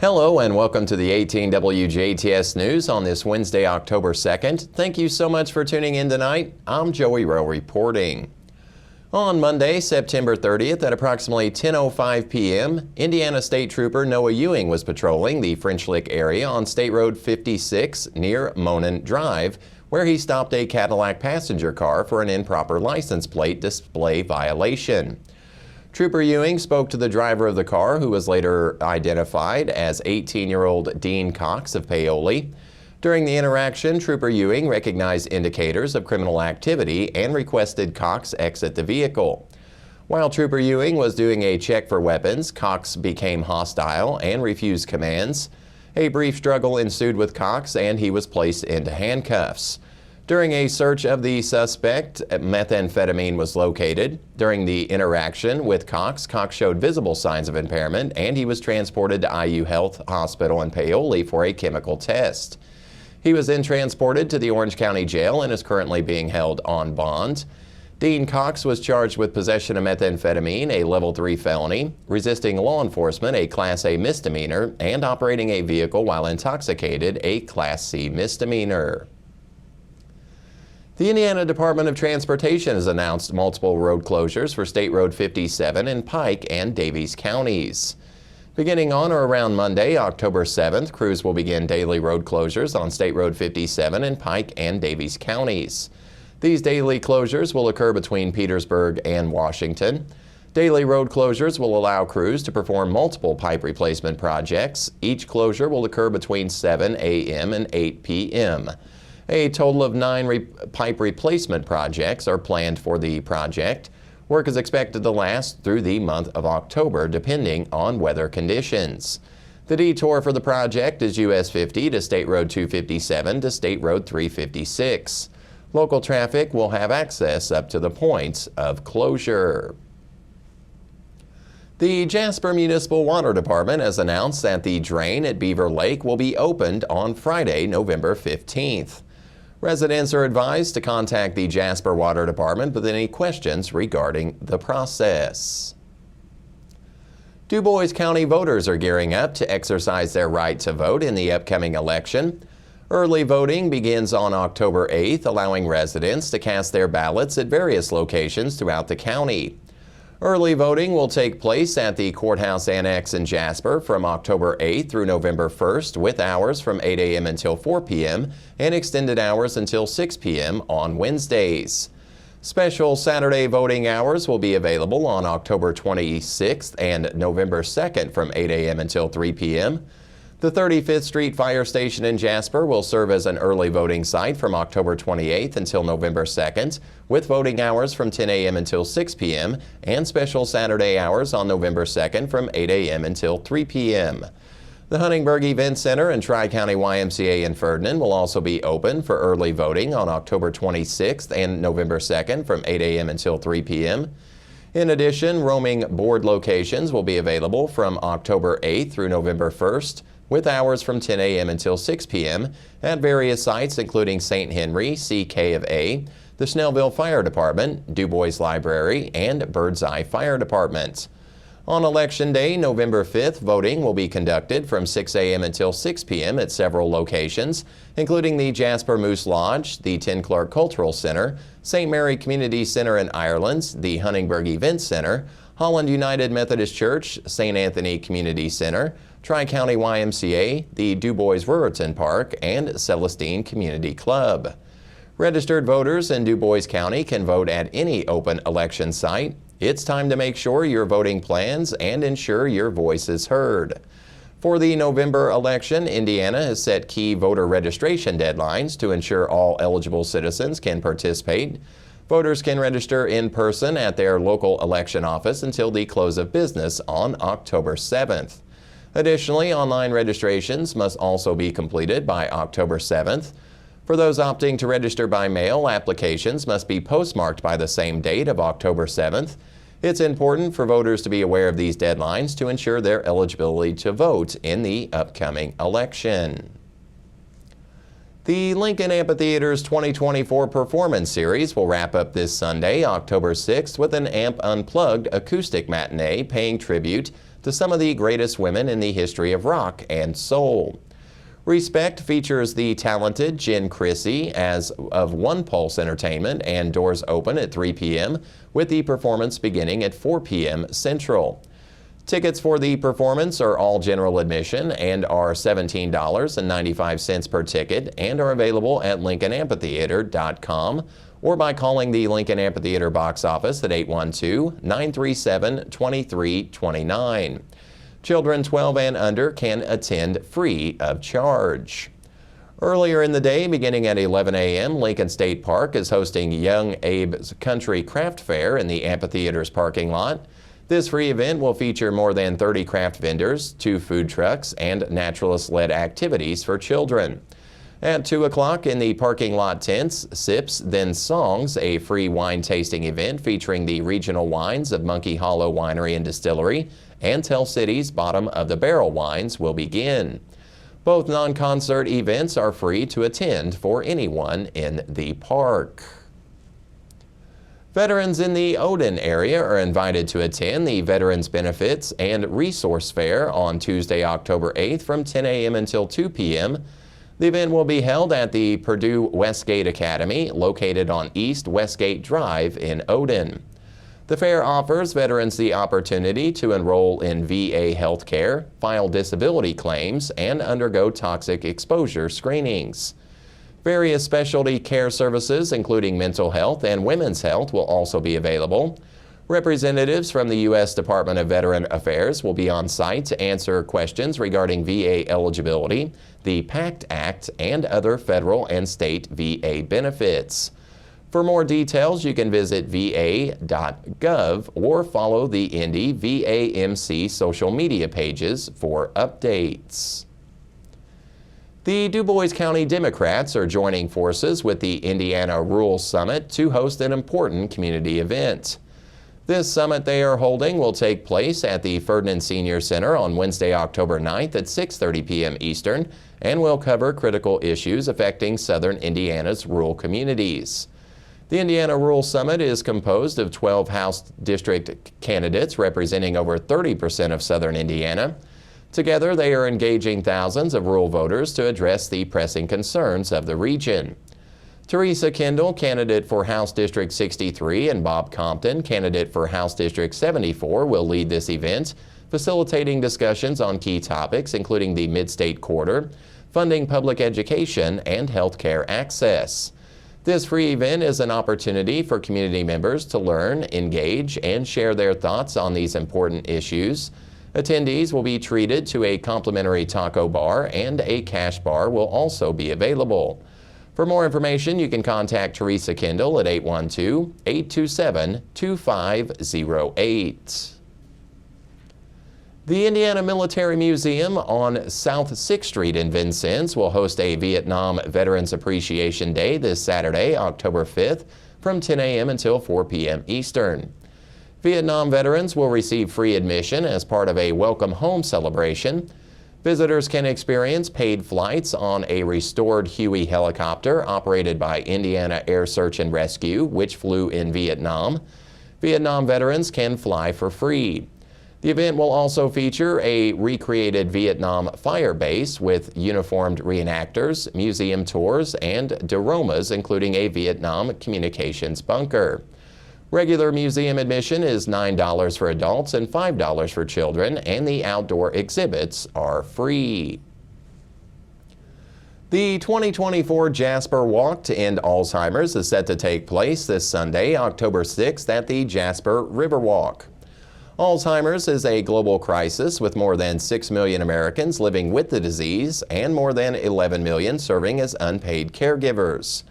Hello and welcome to the 18 WJTS News on this Wednesday, October 2nd. Thank you so much for tuning in tonight. I'm Joey Rehl reporting. On Monday, September 30th at approximately 10:05 p.m., Indiana State Trooper Noah Ewing was patrolling the French Lick area on State Road 56 near Monon Drive, where he stopped a Cadillac passenger car for an improper license plate display violation. Trooper Ewing spoke to the driver of the car, who was later identified as 18-year-old Dean Cox of Paoli. During the interaction, Trooper Ewing recognized indicators of criminal activity and requested Cox exit the vehicle. While Trooper Ewing was doing a check for weapons, Cox became hostile and refused commands. A brief struggle ensued with Cox and he was placed into handcuffs. During a search of the suspect, methamphetamine was located. During the interaction with Cox, Cox showed visible signs of impairment and he was transported to IU Health Hospital in Paoli for a chemical test. He was then transported to the Orange County Jail and is currently being held on bond. Dean Cox was charged with possession of methamphetamine, a level 3 felony, resisting law enforcement, a Class A misdemeanor, and operating a vehicle while intoxicated, a Class C misdemeanor. The Indiana Department of Transportation has announced multiple road closures for State Road 57 in Pike and Daviess counties. Beginning on or around Monday, October 7th, crews will begin daily road closures on State Road 57 in Pike and Daviess counties. These daily closures will occur between Petersburg and Washington. Daily road closures will allow crews to perform multiple pipe replacement projects. Each closure will occur between 7 a.m. and 8 p.m. A total of 9 pipe replacement projects are planned for the project. Work is expected to last through the month of October, depending on weather conditions. The detour for the project is US 50 to State Road 257 to State Road 356. Local traffic will have access up to the points of closure. The Jasper Municipal Water Department has announced that the drain at Beaver Lake will be opened on Friday, November 15th. Residents are advised to contact the Jasper Water Department with any questions regarding the process. DuBois County voters are gearing up to exercise their right to vote in the upcoming election. Early voting begins on October 8th, allowing residents to cast their ballots at various locations throughout the county. Early voting will take place at the Courthouse Annex in Jasper from October 8th through November 1st, with hours from 8 a.m. until 4 p.m. and extended hours until 6 p.m. on Wednesdays. Special Saturday voting hours will be available on October 26th and November 2nd from 8 a.m. until 3 p.m. The 35th Street Fire Station in Jasper will serve as an early voting site from October 28th until November 2nd, with voting hours from 10 a.m. until 6 p.m. and special Saturday hours on November 2nd from 8 a.m. until 3 p.m. The Huntingburg Event Center and Tri-County YMCA in Ferdinand will also be open for early voting on October 26th and November 2nd from 8 a.m. until 3 p.m. In addition, roaming board locations will be available from October 8th through November 1st, with hours from 10 a.m. until 6 p.m. at various sites including St. Henry, CK of A, the Snellville Fire Department, DuBois Library, and Birdseye Fire Department. On Election Day, November 5th, voting will be conducted from 6 a.m. until 6 p.m. at several locations, including the Jasper Moose Lodge, the Tin Clark Cultural Center, St. Mary Community Center in Ireland, the Huntingburg Event Center, Holland United Methodist Church, St. Anthony Community Center, Tri-County YMCA, the DuBois Ruriton Park, and Celestine Community Club. Registered voters in DuBois County can vote at any open election site. It's time to make sure your voting plans and ensure your voice is heard. For the November election, Indiana has set key voter registration deadlines to ensure all eligible citizens can participate. Voters can register in person at their local election office until the close of business on October 7th. Additionally, online registrations must also be completed by October 7th. For those opting to register by mail, applications must be postmarked by the same date of October 7th. It's important for voters to be aware of these deadlines to ensure their eligibility to vote in the upcoming election. The Lincoln Amphitheater's 2024 Performance Series will wrap up this Sunday, October 6th, with an AMP Unplugged acoustic matinee paying tribute to some of the greatest women in the history of rock and soul. Respect features the talented Jen Chrissy as of One Pulse Entertainment, and doors open at 3 p.m. with the performance beginning at 4 p.m. Central. Tickets for the performance are all general admission and are $17.95 per ticket and are available at LincolnAmphitheater.com or by calling the Lincoln Amphitheater box office at 812-937-2329. Children 12 and under can attend free of charge. Earlier in the day, beginning at 11 a.m., Lincoln State Park is hosting Young Abe's Country Craft Fair in the amphitheater's parking lot. This free event will feature more than 30 craft vendors, 2 food trucks, and naturalist-led activities for children. At 2 o'clock in the parking lot tents, Sips Then Songs, a free wine tasting event featuring the regional wines of Monkey Hollow Winery and Distillery and Tell City's Bottom of the Barrel wines, will begin. Both non-concert events are free to attend for anyone in the park. Veterans in the Odin area are invited to attend the Veterans Benefits and Resource Fair on Tuesday, October 8th from 10 a.m. until 2 p.m. The event will be held at the Purdue Westgate Academy, located on East Westgate Drive in Odin. The fair offers veterans the opportunity to enroll in VA health care, file disability claims, and undergo toxic exposure screenings. Various specialty care services, including mental health and women's health, will also be available. Representatives from the U.S. Department of Veteran Affairs will be on site to answer questions regarding VA eligibility, the PACT Act, and other federal and state VA benefits. For more details, you can visit va.gov or follow the Indy VAMC social media pages for updates. The Du Bois County Democrats are joining forces with the Indiana Rural Summit to host an important community event. This summit they are holding will take place at the Ferdinand Senior Center on Wednesday, October 9th at 6:30 p.m. Eastern and will cover critical issues affecting southern Indiana's rural communities. The Indiana Rural Summit is composed of 12 House District candidates representing over 30% of southern Indiana. Together, they are engaging thousands of rural voters to address the pressing concerns of the region. Teresa Kendall, candidate for House District 63, and Bob Compton, candidate for House District 74, will lead this event, facilitating discussions on key topics including the Mid-State Corridor, funding public education, and health care access. This free event is an opportunity for community members to learn, engage, and share their thoughts on these important issues. Attendees will be treated to a complimentary taco bar, and a cash bar will also be available. For more information, you can contact Teresa Kendall at 812-827-2508. The Indiana Military Museum on South 6th Street in Vincennes will host a Vietnam Veterans Appreciation Day this Saturday, October 5th, from 10 a.m. until 4 p.m. Eastern. Vietnam veterans will receive free admission as part of a Welcome Home celebration. Visitors can experience paid flights on a restored Huey helicopter operated by Indiana Air Search and Rescue, which flew in Vietnam. Vietnam veterans can fly for free. The event will also feature a recreated Vietnam fire base with uniformed reenactors, museum tours, and dioramas, including a Vietnam communications bunker. Regular museum admission is $9 for adults and $5 for children, and the outdoor exhibits are free. The 2024 Jasper Walk to End Alzheimer's is set to take place this Sunday, October 6th at the Jasper Riverwalk. Alzheimer's is a global crisis with more than 6 million Americans living with the disease and more than 11 million serving as unpaid caregivers.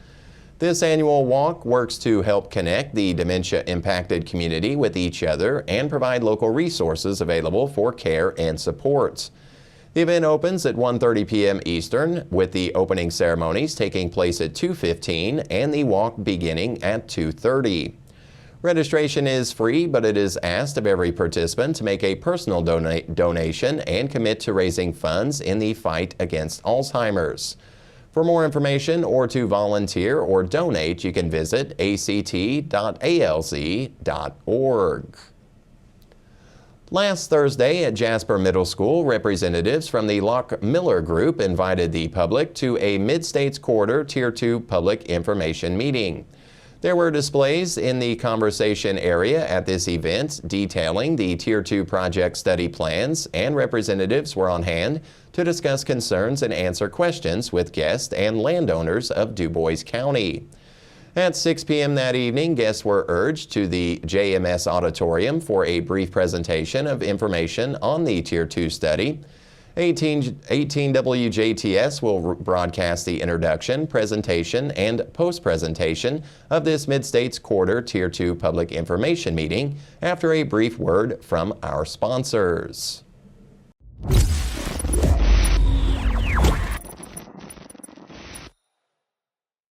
This annual walk works to help connect the dementia-impacted community with each other and provide local resources available for care and support. The event opens at 1:30 p.m. Eastern, with the opening ceremonies taking place at 2:15 and the walk beginning at 2:30. Registration is free, but it is asked of every participant to make a personal donation and commit to raising funds in the fight against Alzheimer's. For more information or to volunteer or donate, you can visit act.alz.org. Last Thursday at Jasper Middle School, representatives from the Lock Miller Group invited the public to a Mid-States Corridor Tier 2 public information meeting. There were displays in the conversation area at this event detailing the Tier 2 project study plans, and representatives were on hand to discuss concerns and answer questions with guests and landowners of DuBois County. At 6 p.m. that evening, guests were urged to the JMS Auditorium for a brief presentation of information on the Tier 2 study. 18 WJTS will broadcast the introduction, presentation, and post-presentation of this Mid-States Corridor Tier 2 public information meeting after a brief word from our sponsors.